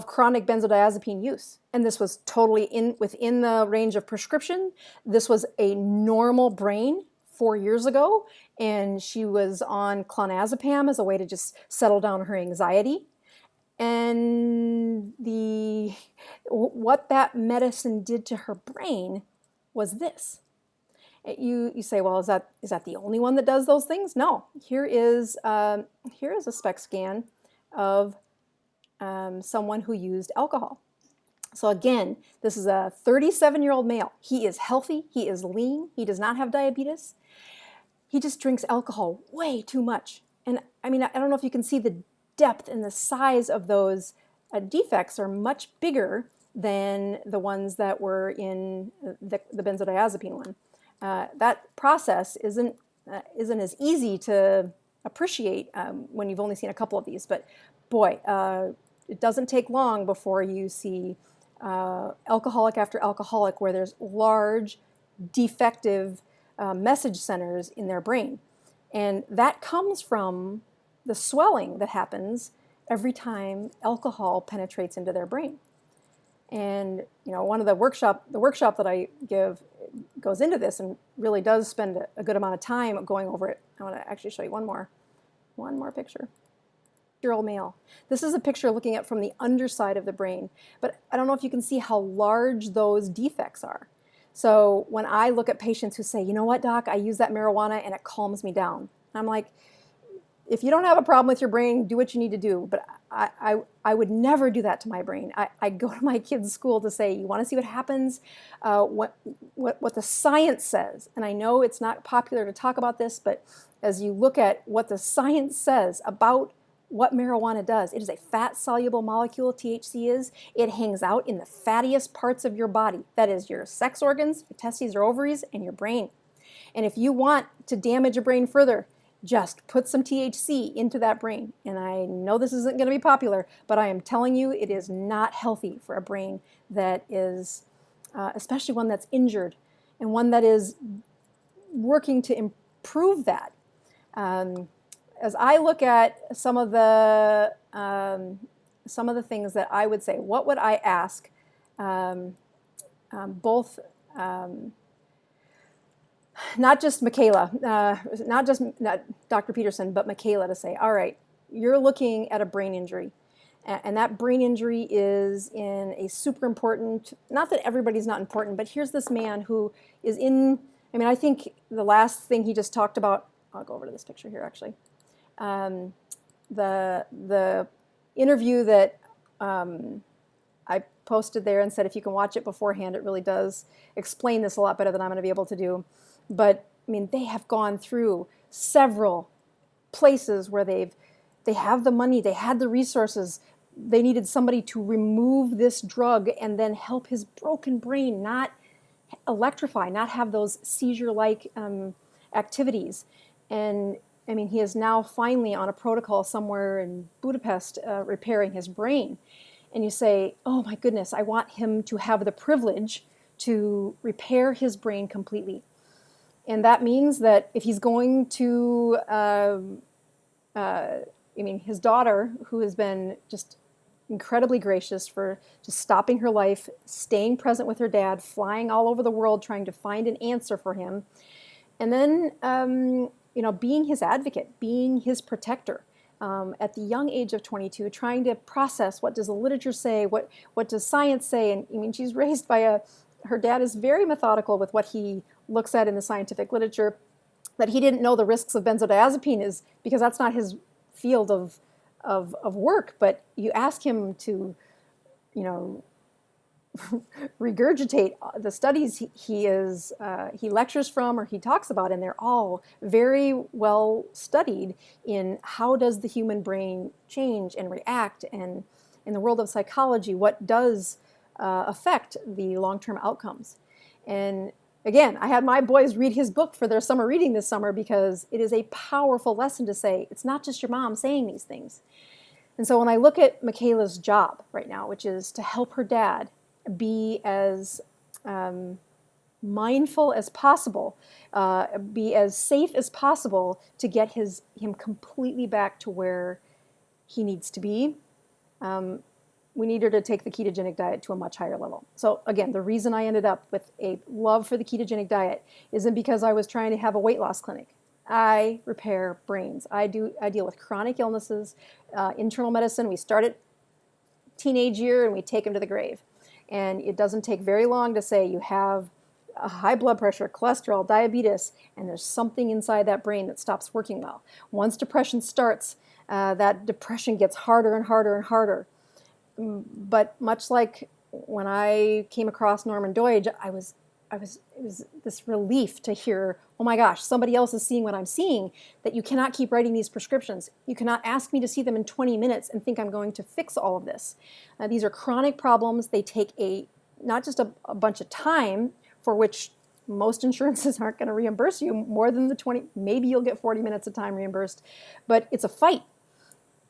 chronic benzodiazepine use. And this was totally within the range of prescription. This was a normal brain 4 years ago, and she was on clonazepam as a way to just settle down her anxiety. And what that medicine did to her brain was this. You say, well, is that the only one that does those things? No. Here is a SPECT scan of someone who used alcohol. So again, this is a 37-year-old male. He is healthy. He is lean. He does not have diabetes. He just drinks alcohol way too much. And I mean, I don't know if you can see the depth and the size of those defects are much bigger than the ones that were in the benzodiazepine one. That process isn't as easy to appreciate when you've only seen a couple of these. But boy, it doesn't take long before you see alcoholic after alcoholic where there's large, defective message centers in their brain. And that comes from the swelling that happens every time alcohol penetrates into their brain. And one of the workshop that I give goes into this and really does spend a good amount of time going over it. I want to actually show you one more picture. Year-old male. This is a picture looking at from the underside of the brain, but I don't know if you can see how large those defects are. So when I look at patients who say, you know what, doc, I use that marijuana and it calms me down. I'm like, if you don't have a problem with your brain, do what you need to do. But I would never do that to my brain. I go to my kids' school to say, you want to see what happens? What the science says. And I know it's not popular to talk about this, but as you look at what the science says about what marijuana does, it is a fat-soluble molecule, THC is. It hangs out in the fattiest parts of your body. That is your sex organs, your testes or ovaries, and your brain. And if you want to damage your brain further, just put some THC into that brain. And I know this isn't going to be popular, but I am telling you it is not healthy for a brain that is, especially one that's injured and one that is working to improve that. As I look at some of the things that I would say, what would I ask both not just Michaela, not Dr. Peterson, but Michaela to say, all right, you're looking at a brain injury. And that brain injury is in a super important, not that everybody's not important, but here's this man who is in, I mean, I think the last thing he just talked about, I'll go over to this picture here actually. The interview that I posted there and said if you can watch it beforehand, it really does explain this a lot better than I'm going to be able to do. But I mean, they have gone through several places where they have the money, they had the resources, they needed somebody to remove this drug and then help his broken brain not electrify, not have those seizure-like activities. And I mean, he is now finally on a protocol somewhere in Budapest repairing his brain. And you say, oh my goodness, I want him to have the privilege to repair his brain completely. And that means that if he's going to, his daughter, who has been just incredibly gracious for just stopping her life, staying present with her dad, flying all over the world, trying to find an answer for him. And then, being his advocate, being his protector. At the young age of 22, trying to process what does the literature say, what does science say, and I mean, she's raised by her dad is very methodical with what he looks at in the scientific literature. That he didn't know the risks of benzodiazepine is because that's not his field of work. But you ask him to, regurgitate the studies he lectures from or he talks about, and they're all very well studied in how does the human brain change and react, and in the world of psychology, what does affect the long-term outcomes. And again, I had my boys read his book for their summer reading this summer because it is a powerful lesson to say it's not just your mom saying these things. And so when I look at Michaela's job right now, which is to help her dad be as mindful as possible, be as safe as possible to get him completely back to where he needs to be, we need her to take the ketogenic diet to a much higher level. So again, the reason I ended up with a love for the ketogenic diet isn't because I was trying to have a weight loss clinic. I repair brains. I deal with chronic illnesses, internal medicine. We start at teenage year and we take them to the grave. And it doesn't take very long to say you have a high blood pressure, cholesterol, diabetes, and there's something inside that brain that stops working well. Once depression starts, that depression gets harder and harder and harder. But much like when I came across Norman Doidge, it was this relief to hear, oh my gosh, somebody else is seeing what I'm seeing, that you cannot keep writing these prescriptions. You cannot ask me to see them in 20 minutes and think I'm going to fix all of this. These are chronic problems. They take not just a bunch of time, for which most insurances aren't going to reimburse you more than the 20, maybe you'll get 40 minutes of time reimbursed, but it's a fight.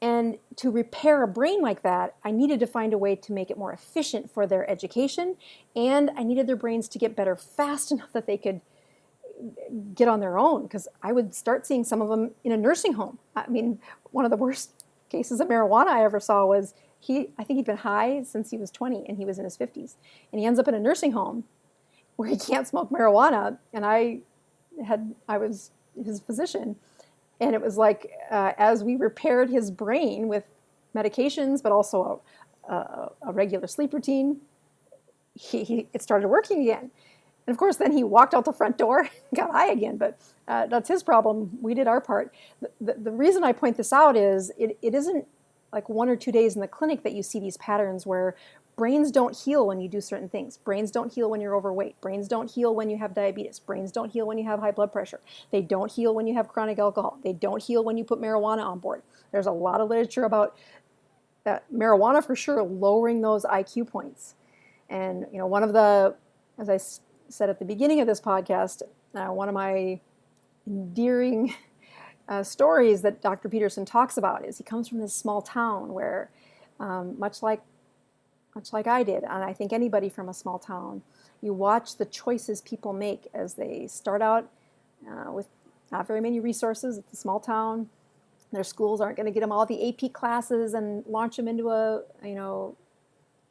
And to repair a brain like that, I needed to find a way to make it more efficient for their education, and I needed their brains to get better fast enough that they could get on their own, because I would start seeing some of them in a nursing home. I mean, one of the worst cases of marijuana I ever saw was I think he'd been high since he was 20 and he was in his 50s. And he ends up in a nursing home where he can't smoke marijuana, and I was his physician. And it was like, as we repaired his brain with medications, but also a regular sleep routine, it started working again. And of course, then he walked out the front door and got high again. But that's his problem. We did our part. The reason I point this out is it isn't like 1 or 2 days in the clinic that you see these patterns where brains don't heal when you do certain things. Brains don't heal when you're overweight. Brains don't heal when you have diabetes. Brains don't heal when you have high blood pressure. They don't heal when you have chronic alcohol. They don't heal when you put marijuana on board. There's a lot of literature about marijuana for sure lowering those IQ points. And one of the, as I said at the beginning of this podcast, one of my endearing stories that Dr. Peterson talks about is he comes from this small town where, much like I did, and I think anybody from a small town, you watch the choices people make as they start out with not very many resources. It's a small town. Their schools aren't going to get them all the AP classes and launch them into an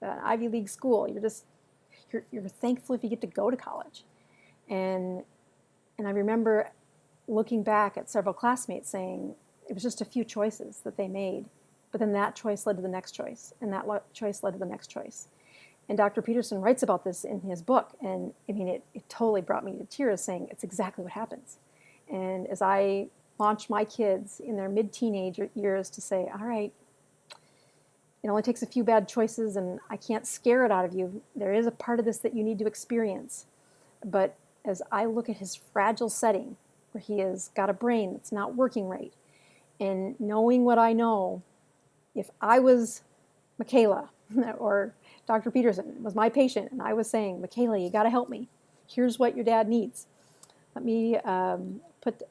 Ivy League school. You're thankful if you get to go to college. And I remember looking back at several classmates saying it was just a few choices that they made. But then that choice led to the next choice, and that choice led to the next choice. And Dr. Peterson writes about this in his book, and I mean, it totally brought me to tears, saying it's exactly what happens. And as I launch my kids in their mid-teenage years to say, all right, it only takes a few bad choices, and I can't scare it out of you. There is a part of this that you need to experience. But as I look at his fragile setting, where he has got a brain that's not working right, and knowing what I know, if I was Michaela or Dr. Peterson was my patient and I was saying, Michaela, you got to help me. Here's what your dad needs. Let me put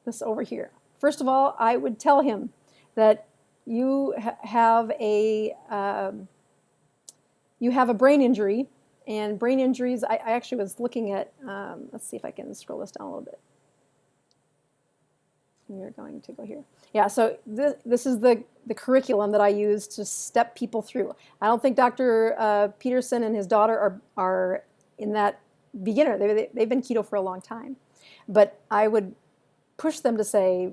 this over here. First of all, I would tell him that you have a brain injury, and brain injuries, I actually was looking at, let's see if I can scroll this down a little bit. We're going to go here. Yeah, so this is the curriculum that I use to step people through. I don't think Dr. Peterson and his daughter are in that beginner. They've been keto for a long time. But I would push them to say,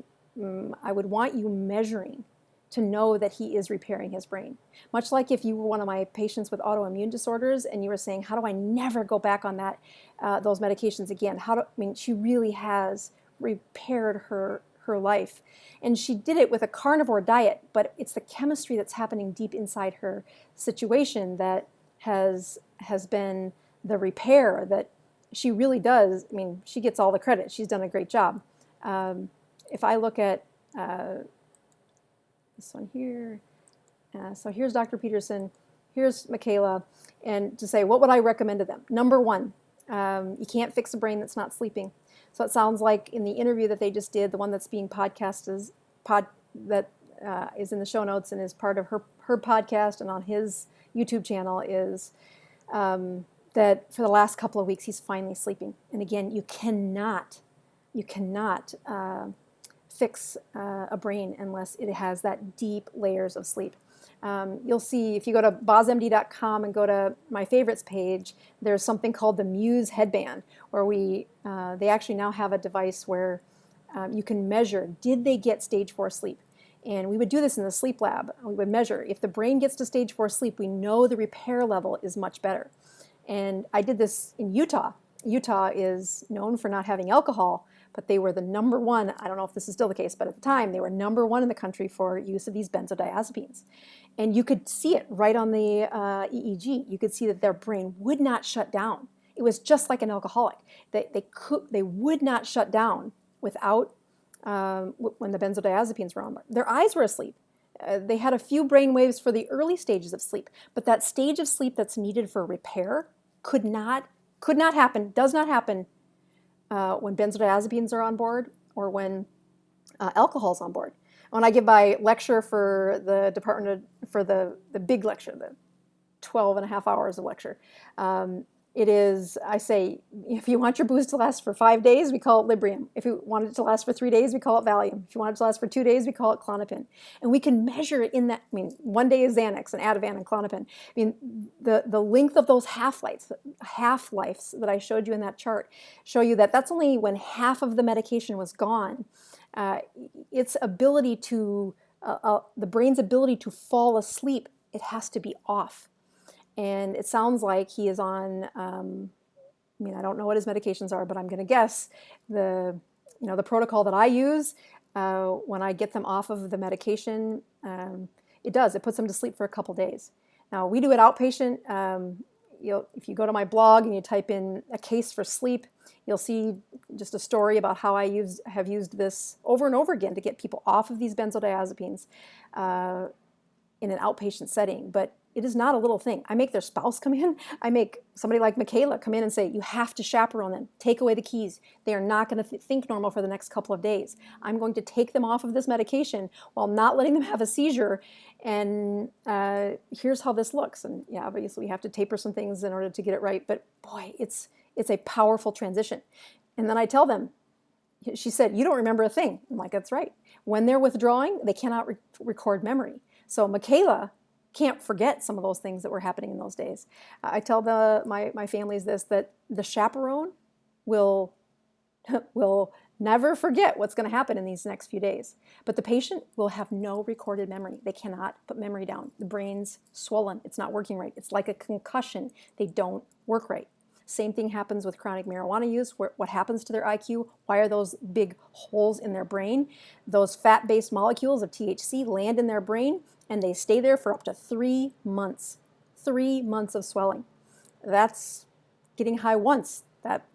I would want you measuring to know that he is repairing his brain. Much like if you were one of my patients with autoimmune disorders and you were saying, how do I never go back on those medications again? She really has repaired her life. And she did it with a carnivore diet, but it's the chemistry that's happening deep inside her situation that has been the repair that she really does. I mean, she gets all the credit. She's done a great job. If I look at this one here, so here's Dr. Peterson, here's Michaela, and to say, what would I recommend to them? Number one, you can't fix a brain that's not sleeping. So it sounds like in the interview that they just did, the one that's being podcasted, that is in the show notes and is part of her podcast and on his YouTube channel, is that for the last couple of weeks he's finally sleeping. And again, you cannot fix a brain unless it has that deep layers of sleep. You'll see if you go to bozmd.com and go to my favorites page, there's something called the Muse headband, where they actually now have a device where you can measure, did they get stage 4 sleep? And we would do this in the sleep lab. We would measure, if the brain gets to stage 4 sleep, we know the repair level is much better. And I did this in Utah. Utah is known for not having alcohol, but they were the number one, I don't know if this is still the case, but at the time they were number one in the country for use of these benzodiazepines. And you could see it right on the EEG. You could see that their brain would not shut down. It was just like an alcoholic. They would not shut down without, when the benzodiazepines were on. Their eyes were asleep. They had a few brain waves for the early stages of sleep, but that stage of sleep that's needed for repair could not happen, does not happen when benzodiazepines are on board or when alcohol's on board. When I give my lecture for the for the big lecture, the 12 and a half hours of lecture, I say, if you want your booze to last for 5 days, we call it Librium. If you want it to last for 3 days, we call it Valium. If you want it to last for 2 days, we call it Klonopin. And we can measure it in that. I mean, 1 day is Xanax and Ativan and Klonopin. I mean, the length of those half-lives that I showed you in that chart show you that that's only when half of the medication was gone. Its ability to, the brain's ability to fall asleep, it has to be off. And it sounds like he is on, I don't know what his medications are, but I'm going to guess the protocol that I use when I get them off of the medication, it puts them to sleep for a couple days. Now, we do it outpatient. If you go to my blog and you type in a case for sleep, you'll see just a story about how I have used this over and over again to get people off of these benzodiazepines in an outpatient setting. But it is not a little thing. I make their spouse come in. I make somebody like Michaela come in and say, you have to chaperone them. Take away the keys. They are not going to think normal for the next couple of days. I'm going to take them off of this medication while not letting them have a seizure. And here's how this looks. And yeah, obviously we have to taper some things in order to get it right. But boy, it's a powerful transition. And then I tell them, she said, you don't remember a thing. I'm like, that's right. When they're withdrawing, they cannot record memory. So Michaela can't forget some of those things that were happening in those days. I tell my families that the chaperone will never forget what's going to happen in these next few days. But the patient will have no recorded memory. They cannot put memory down. The brain's swollen. It's not working right. It's like a concussion. They don't work right. Same thing happens with chronic marijuana use. What happens to their IQ? Why are those big holes in their brain? Those fat-based molecules of THC land in their brain, and they stay there for up to 3 months. 3 months of swelling. That's getting high once. That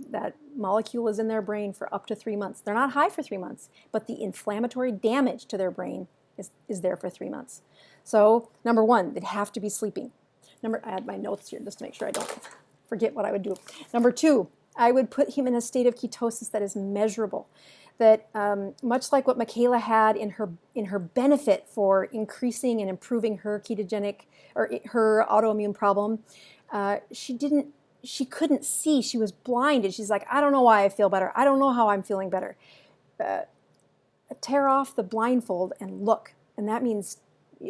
molecule is in their brain for up to 3 months. They're not high for 3 months, but the inflammatory damage to their brain is there for 3 months. So, number one, they'd have to be sleeping. I had my notes here just to make sure I don't forget what I would do. Number two, I would put him in a state of ketosis that is measurable. That much like what Michaela had in her benefit for increasing and improving her ketogenic or her autoimmune problem, she couldn't see. She was blinded. She's like, I don't know why I feel better. I don't know how I'm feeling better. Tear off the blindfold and look. And that means,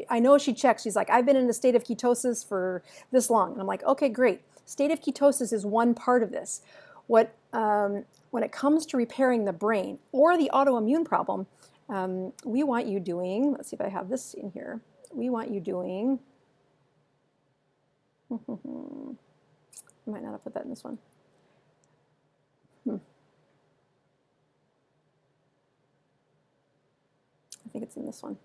I know she checked. She's like, I've been in a state of ketosis for this long. And I'm like, okay, great. State of ketosis is one part of this. When it comes to repairing the brain or the autoimmune problem, we want you doing, let's see if I have this in here. We want you doing, I might not have put that in this one. I think it's in this one.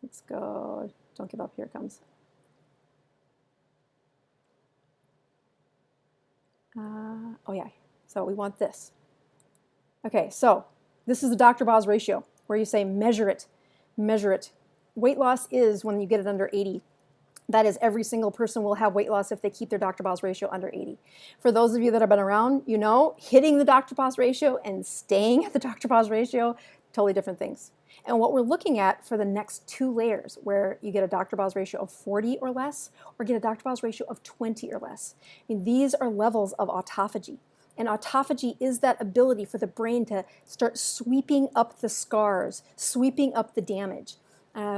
Let's go. Don't give up. Here it comes. Oh yeah. So we want this. Okay, so this is the Dr. Boz ratio, where you say measure it, measure it. Weight loss is when you get it under 80. That is, every single person will have weight loss if they keep their Dr. Boz ratio under 80. For those of you that have been around, you know, hitting the Dr. Boz ratio and staying at the Dr. Boz ratio, totally different things. And what we're looking at for the next 2 layers, where you get a Dr. Boz ratio of 40 or less, or get a Dr. Boz ratio of 20 or less. I mean, these are levels of autophagy. And autophagy is that ability for the brain to start sweeping up the scars, sweeping up the damage.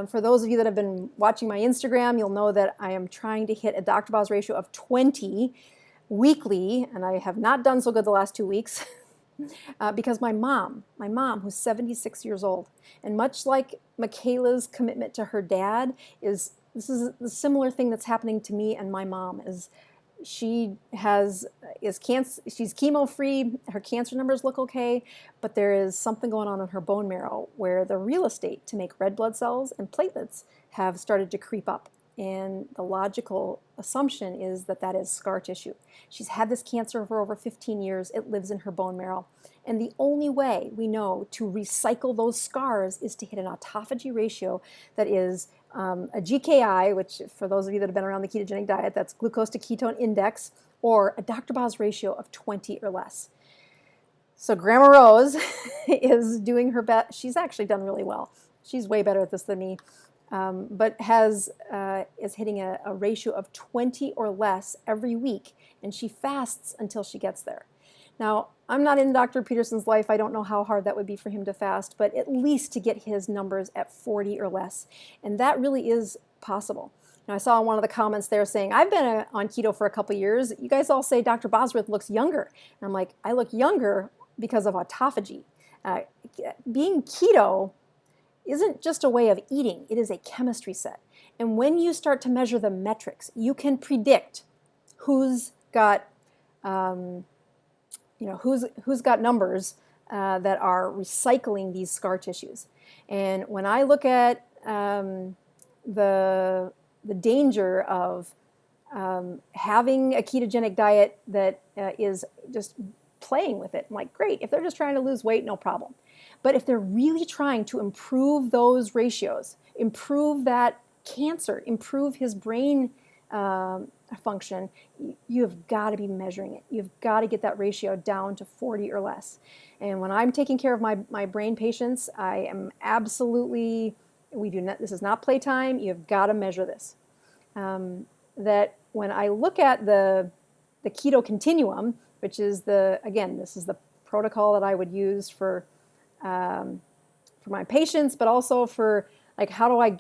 For those of you that have been watching my Instagram, you'll know that I am trying to hit a Dr. Boz ratio of 20 weekly, and I have not done so good the last 2 weeks because my mom, who's 76 years old, and much like Michaela's commitment to her dad, this is the similar thing that's happening to me and my mom. She's chemo free, her cancer numbers look okay, but there is something going on in her bone marrow where the real estate to make red blood cells and platelets have started to creep up. And the logical assumption is that that is scar tissue. She's had this cancer for over 15 years. It lives in her bone marrow. And the only way we know to recycle those scars is to hit an autophagy ratio that is a GKI, which for those of you that have been around the ketogenic diet, that's glucose to ketone index, or a Dr. Boz ratio of 20 or less. So Grandma Rose is doing her best. She's actually done really well. She's way better at this than me, but is hitting a ratio of 20 or less every week, and she fasts until she gets there. Now, I'm not in Dr. Peterson's life. I don't know how hard that would be for him to fast, but at least to get his numbers at 40 or less. And that really is possible. Now, I saw in one of the comments there saying, I've been on keto for a couple years. You guys all say Dr. Bosworth looks younger. And I'm like, I look younger because of autophagy. Being keto isn't just a way of eating. It is a chemistry set. And when you start to measure the metrics, you can predict who's got who's got numbers that are recycling these scar tissues. And when I look at the danger of having a ketogenic diet that is just playing with it, I'm like, great, if they're just trying to lose weight, no problem. But if they're really trying to improve those ratios, improve that cancer, improve his brain function, you have got to be measuring it. You've got to get that ratio down to 40 or less. And when I'm taking care of my brain patients, I am absolutely, this is not playtime. You've got to measure this. That when I look at the keto continuum, which is this is the protocol that I would use for my patients, but also for like, how do I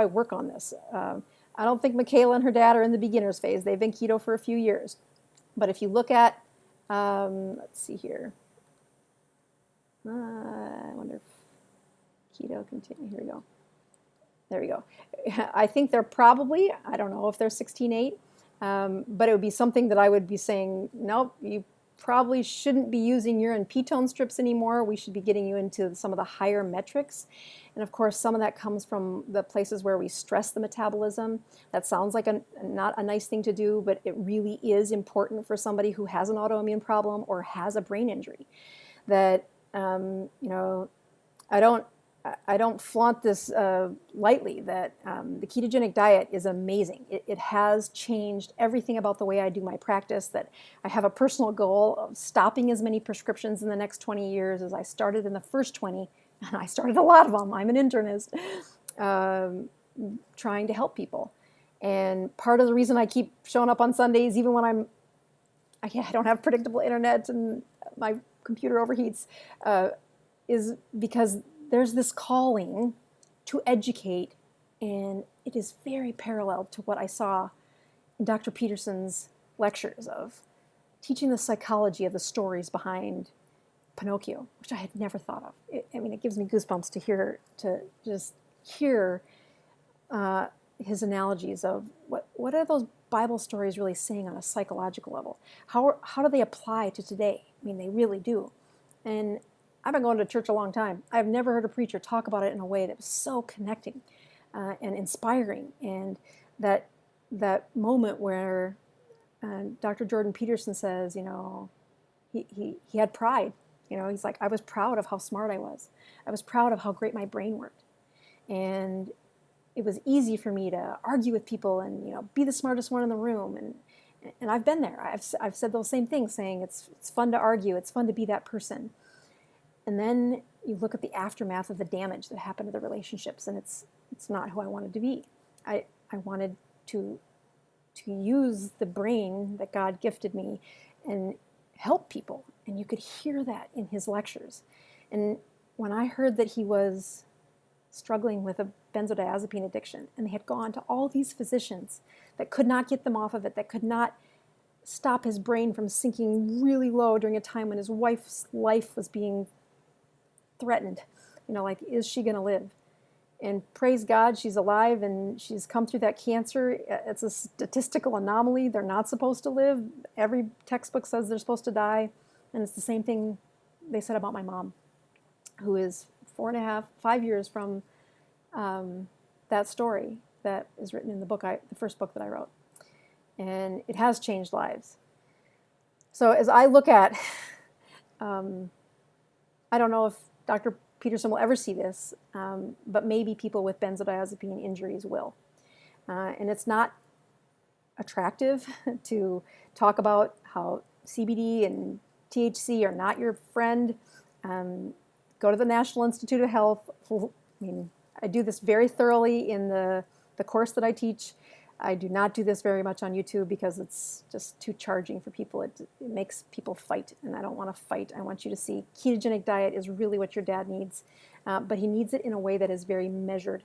work on this? I don't think Michaela and her dad are in the beginner's phase. They've been keto for a few years. But if you look at, let's see here. I wonder if keto continue. Here we go. There we go. I think they're probably, I don't know if they're 16-8, but it would be something that I would be saying, nope, you probably shouldn't be using urine ketone strips anymore. We should be getting you into some of the higher metrics. And of course, some of that comes from the places where we stress the metabolism. That sounds like not a nice thing to do, but it really is important for somebody who has an autoimmune problem or has a brain injury. That, I don't flaunt this lightly, that the ketogenic diet is amazing. It has changed everything about the way I do my practice, that I have a personal goal of stopping as many prescriptions in the next 20 years as I started in the first 20, and I started a lot of them. I'm an internist, trying to help people. And part of the reason I keep showing up on Sundays, even when I don't have predictable internet and my computer overheats, is because there's this calling to educate, and it is very parallel to what I saw in Dr. Peterson's lectures of teaching the psychology of the stories behind Pinocchio, which I had never thought of. It gives me goosebumps to just hear his analogies of what are those Bible stories really saying on a psychological level? How do they apply to today? They really do. And I've been going to church a long time. I've never heard a preacher talk about it in a way that was so connecting. and inspiring. And that moment where Dr. Jordan Peterson says, he had pride. He's like, I was proud of how smart I was. I was proud of how great my brain worked. And it was easy for me to argue with people and, be the smartest one in the room. And I've been there. I've said those same things, saying it's fun to argue. It's fun to be that person. And then you look at the aftermath of the damage that happened to the relationships, and it's not who I wanted to be. I wanted to use the brain that God gifted me and help people. And you could hear that in his lectures. And when I heard that he was struggling with a benzodiazepine addiction, and they had gone to all these physicians that could not get them off of it, that could not stop his brain from sinking really low during a time when his wife's life was being threatened. Like, is she going to live? And praise God, she's alive and she's come through that cancer. It's a statistical anomaly. They're not supposed to live. Every textbook says they're supposed to die. And it's the same thing they said about my mom, who is 4.5, 5 years from that story that is written in the book, the first book that I wrote. And it has changed lives. So as I look at, I don't know if Dr. Peterson will ever see this, but maybe people with benzodiazepine injuries will. And it's not attractive to talk about how CBD and THC are not your friend. Go to the National Institute of Health. I do this very thoroughly in the course that I teach. I do not do this very much on YouTube because it's just too charging for people. It makes people fight, and I don't want to fight. I want you to see ketogenic diet is really what your dad needs, but he needs it in a way that is very measured.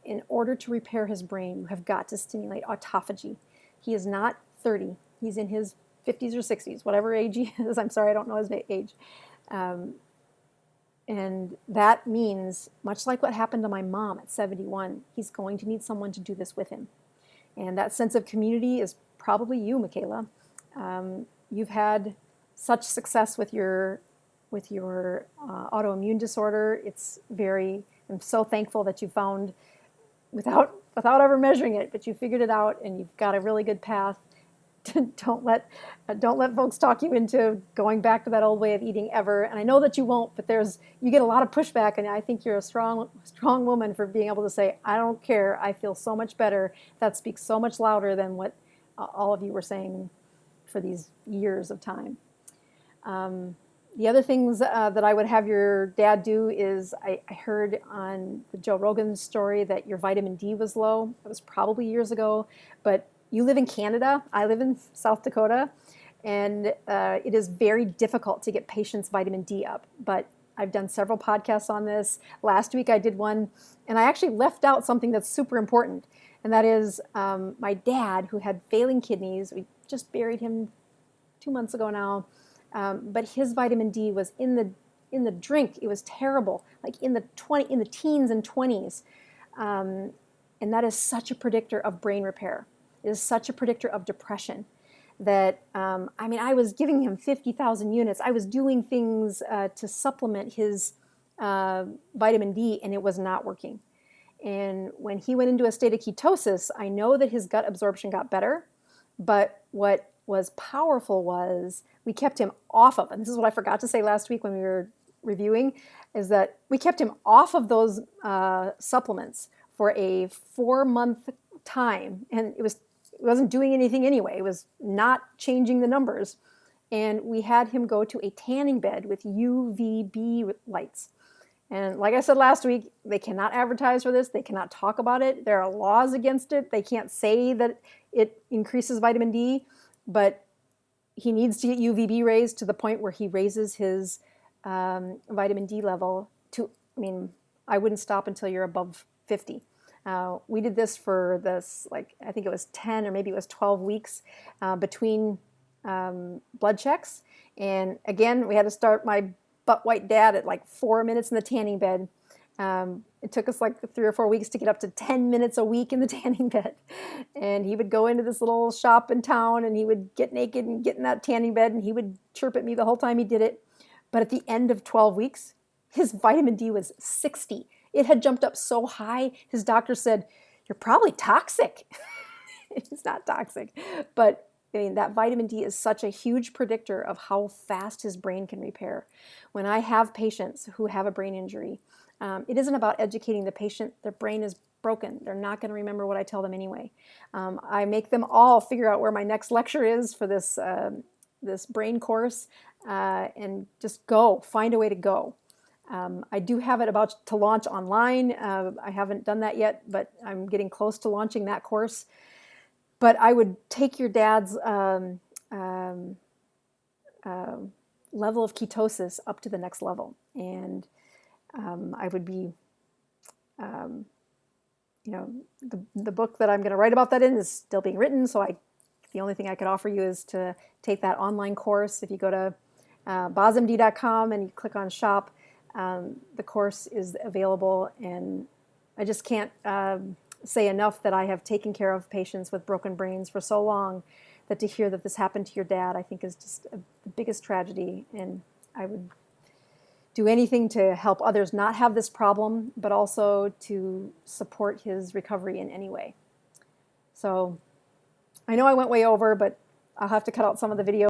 In order to repair his brain, you have got to stimulate autophagy. He is not 30. He's in his 50s or 60s, whatever age he is. I'm sorry, I don't know his age. And that means, much like what happened to my mom at 71, he's going to need someone to do this with him. And that sense of community is probably you, Michaela. You've had such success with your autoimmune disorder. I'm so thankful that you found, without ever measuring it, but you figured it out and you've got a really good path. Don't let folks talk you into going back to that old way of eating ever. And I know that you won't, but you get a lot of pushback, and I think you're a strong woman for being able to say, I don't care, I feel so much better. That speaks so much louder than what all of you were saying for these years of time. The other things that I would have your dad do is, I heard on the Joe Rogan story that your vitamin D was low. It was probably years ago, but you live in Canada, I live in South Dakota, and it is very difficult to get patients' vitamin D up. But I've done several podcasts on this. Last week I did one, and I actually left out something that's super important, and that is my dad, who had failing kidneys. We just buried him 2 months ago now, but his vitamin D was in the drink. It was terrible, like in the teens and 20s, and that is such a predictor of brain repair. It is such a predictor of depression that, I was giving him 50,000 units. I was doing things to supplement his vitamin D, and it was not working. And when he went into a state of ketosis, I know that his gut absorption got better, but what was powerful was we kept him off of, and this is what I forgot to say last week when we were reviewing, is that we kept him off of those supplements for a 4-month time, and it wasn't doing anything anyway. It was not changing the numbers. And we had him go to a tanning bed with UVB lights. And like I said last week, they cannot advertise for this. They cannot talk about it. There are laws against it. They can't say that it increases vitamin D, but he needs to get UVB raised to the point where he raises his vitamin D level to, I wouldn't stop until you're above 50. We did this for I think it was 10 or maybe it was 12 weeks between blood checks. And again, we had to start my butt white dad at 4 minutes in the tanning bed. It took us 3 or 4 weeks to get up to 10 minutes a week in the tanning bed. And he would go into this little shop in town and he would get naked and get in that tanning bed and he would chirp at me the whole time he did it. But at the end of 12 weeks, his vitamin D was 60. It had jumped up so high, his doctor said, "You're probably toxic." It's not toxic, but I mean, that vitamin D is such a huge predictor of how fast his brain can repair. When I have patients who have a brain injury, it isn't about educating the patient. Their brain is broken. They're not going to remember what I tell them anyway. I make them all figure out where my next lecture is for this, this brain course, and just go, find a way to go. I do have it about to launch online. I haven't done that yet, but I'm getting close to launching that course. But I would take your dad's level of ketosis up to the next level. And I would be, you know, the book that I'm going to write about that in is still being written. So the only thing I could offer you is to take that online course. If you go to bozmd.com and you click on shop, the course is available. And I just can't say enough that I have taken care of patients with broken brains for so long that to hear that this happened to your dad, I think is just the biggest tragedy. And I would do anything to help others not have this problem, but also to support his recovery in any way. So I know I went way over, but I'll have to cut out some of the video.